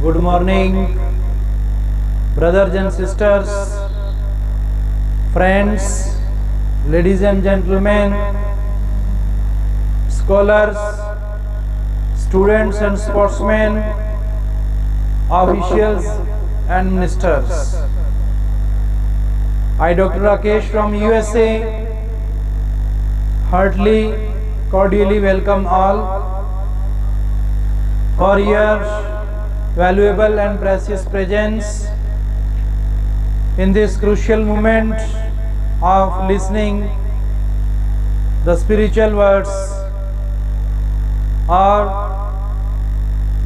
Good morning, brothers and sisters, friends, ladies and gentlemen, scholars, students and sportsmen, officials and ministers. I, Dr. Rakesh from USA, heartily, cordially welcome all for your valuable and precious presence in this crucial moment of listening the spiritual words or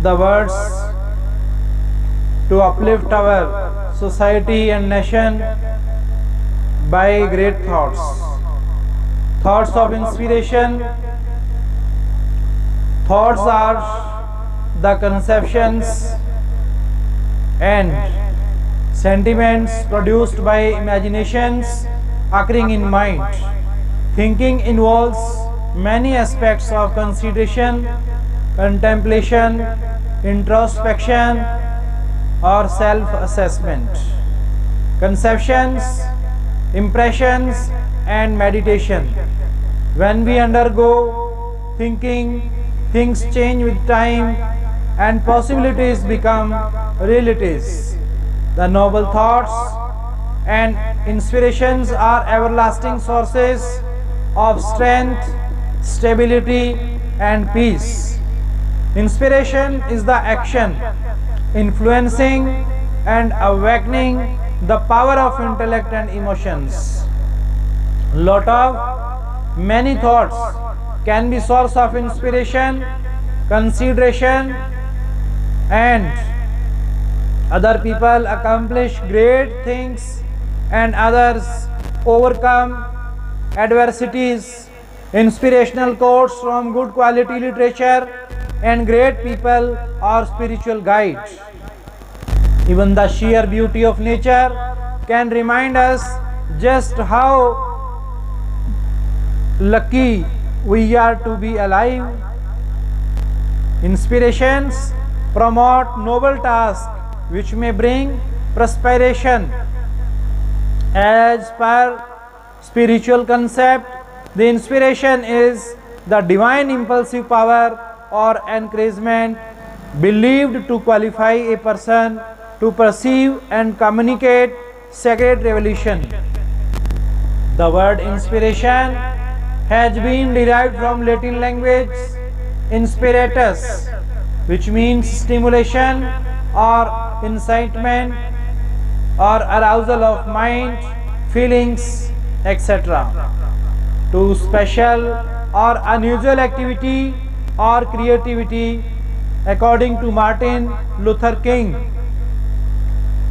the words to uplift our society and nation by great thoughts of inspiration. Thoughts are the conceptions and sentiments produced by imaginations occurring in mind. Thinking involves many aspects of consideration, contemplation, introspection, or self-assessment. Conceptions, impressions, and meditation. When we undergo thinking, things change with time and possibilities become realities. The noble thoughts and inspirations are everlasting sources of strength, stability, and peace. Inspiration is the action influencing and awakening the power of intellect and emotions. Many thoughts can be source of inspiration, consideration, and other people accomplish great things and others overcome adversities. Inspirational quotes from good quality literature and great people are spiritual guides. Even the sheer beauty of nature can remind us just how lucky we are to be alive. Inspirations promote noble tasks which may bring prosperation. As per spiritual concept, the inspiration is the divine impulsive power or encouragement believed to qualify a person to perceive and communicate sacred revelation. The word inspiration has been derived from Latin language inspiratus, which means stimulation or incitement or arousal of mind, feelings, etc. to special or unusual activity or creativity, according to Martin Luther King.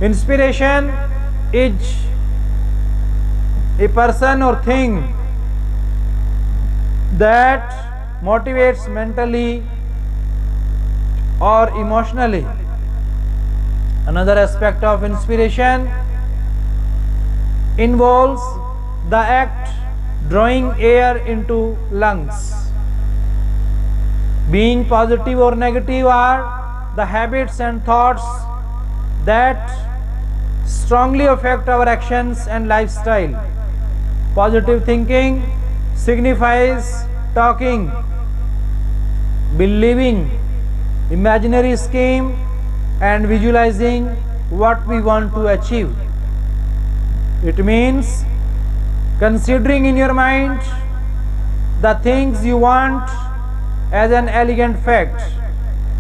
Inspiration is a person or thing that motivates mentally or emotionally. Another aspect of inspiration involves the act drawing air into lungs. Being positive or negative are the habits and thoughts that strongly affect our actions and lifestyle. Positive thinking signifies talking, believing, imaginary scheme, and visualizing what we want to achieve. It means considering in your mind the things you want as an elegant fact.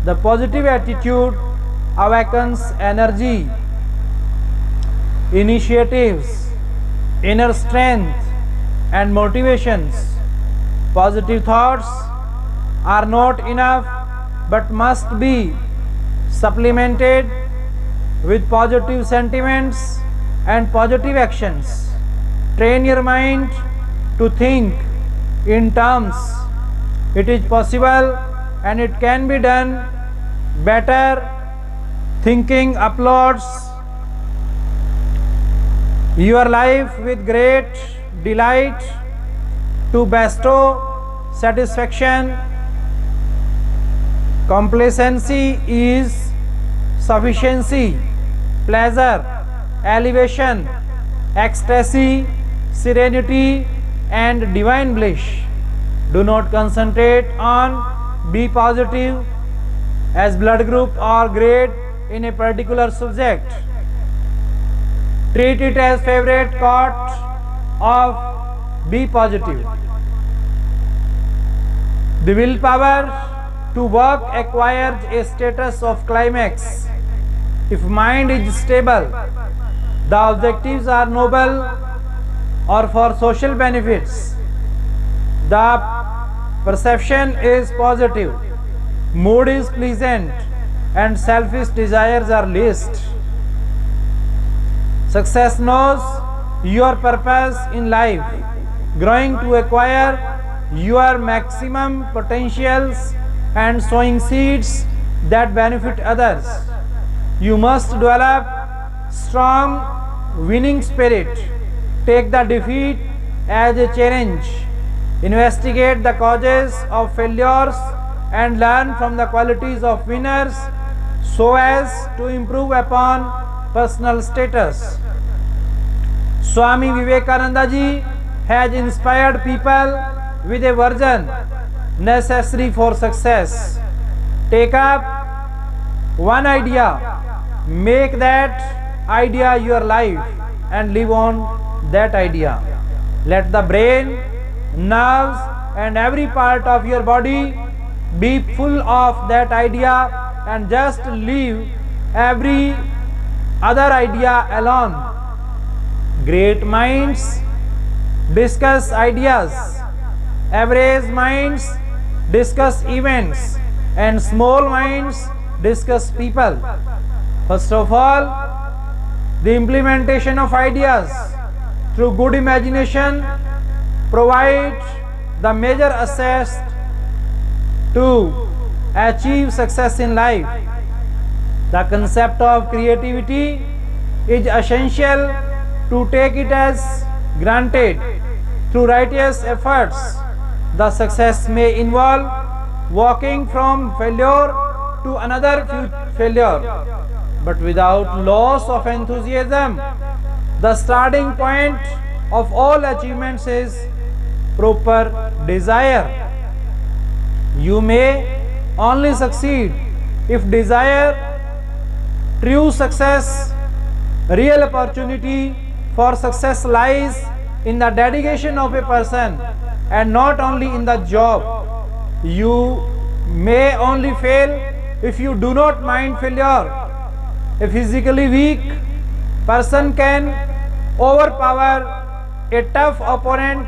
The positive attitude awakens energy, initiatives, inner strength, and motivations. Positive thoughts are not enough but must be supplemented with positive sentiments and positive actions. Train your mind to think in terms. It is possible and it can be done better. Thinking uploads your life with great delight to bestow satisfaction. Complacency is sufficiency, pleasure, elevation, ecstasy, serenity, and divine bliss. Do not concentrate on be positive as blood group or grade in a particular subject. Treat it as favorite quote of be positive. The willpower to work acquires a status of climax. If mind is stable, the objectives are noble or for social benefits. The perception is positive, mood is pleasant, and selfish desires are least. Success knows your purpose in life, growing to acquire your maximum potentials and sowing seeds that benefit others. You must develop strong winning spirit. Take the defeat as a challenge. Investigate the causes of failures and learn from the qualities of winners so as to improve upon personal status. Swami Vivekananda ji has inspired people with a vision necessary for success. Take up one idea, make that idea your life, and live on that idea. Let the brain, nerves, and every part of your body be full of that idea, and just leave every other idea alone. Great minds discuss ideas, average minds discuss events, and small minds discuss people. First of all, the implementation of ideas through good imagination provide the major assets to achieve success in life. The concept of creativity is essential to take it as granted. Through righteous efforts, the success may involve walking from failure to another failure, but without loss of enthusiasm. The starting point of all achievements is proper desire. You may only succeed if desire. True success, real opportunity for success lies in the dedication of a person and not only in the job. You may only fail if you do not mind failure. A physically weak person can overpower a tough opponent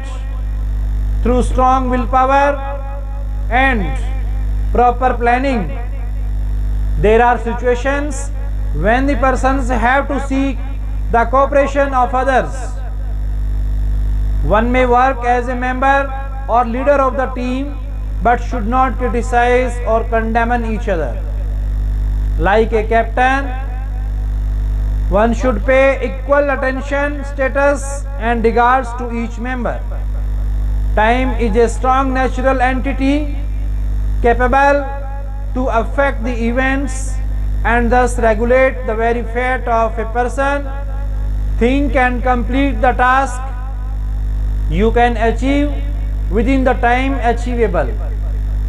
through strong willpower and proper planning. There are situations when the persons have to seek the cooperation of others. One may work as a member or leader of the team but should not criticize or condemn each other. Like a captain, one should pay equal attention, status, and regards to each member. Time is a strong natural entity capable to affect the events and thus regulate the very fate of a person. Think and complete the task you can achieve within the time achievable.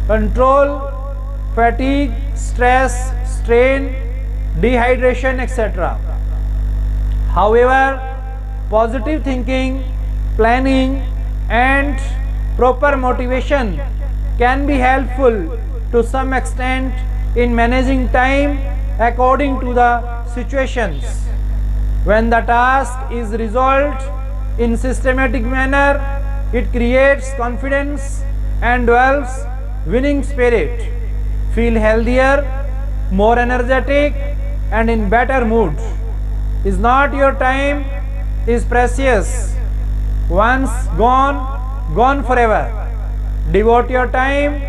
Control fatigue, stress, strain, dehydration, etc. However, positive thinking, planning, and proper motivation can be helpful to some extent in managing time according to the situations. When the task is resolved in systematic manner, it creates confidence and develops winning spirit. Feel healthier, more energetic, and in better mood. Is not your time is precious. Once gone, gone forever. Devote your time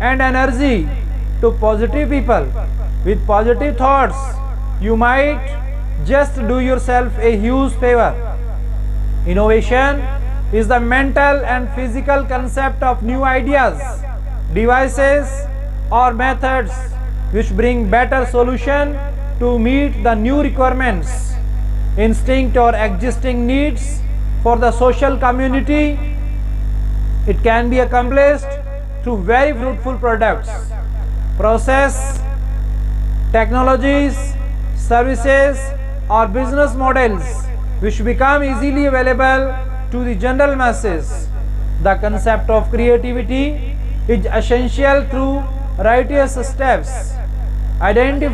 and energy to positive people with positive thoughts. You might just do yourself a huge favor. Innovation is the mental and physical concept of new ideas, devices, or methods which bring better solution to meet the new requirements, instinct or existing needs for the social community. It can be accomplished through very fruitful products, process, technologies, services or business models which become easily available to the general masses. The concept of creativity is essential through righteous steps. Identify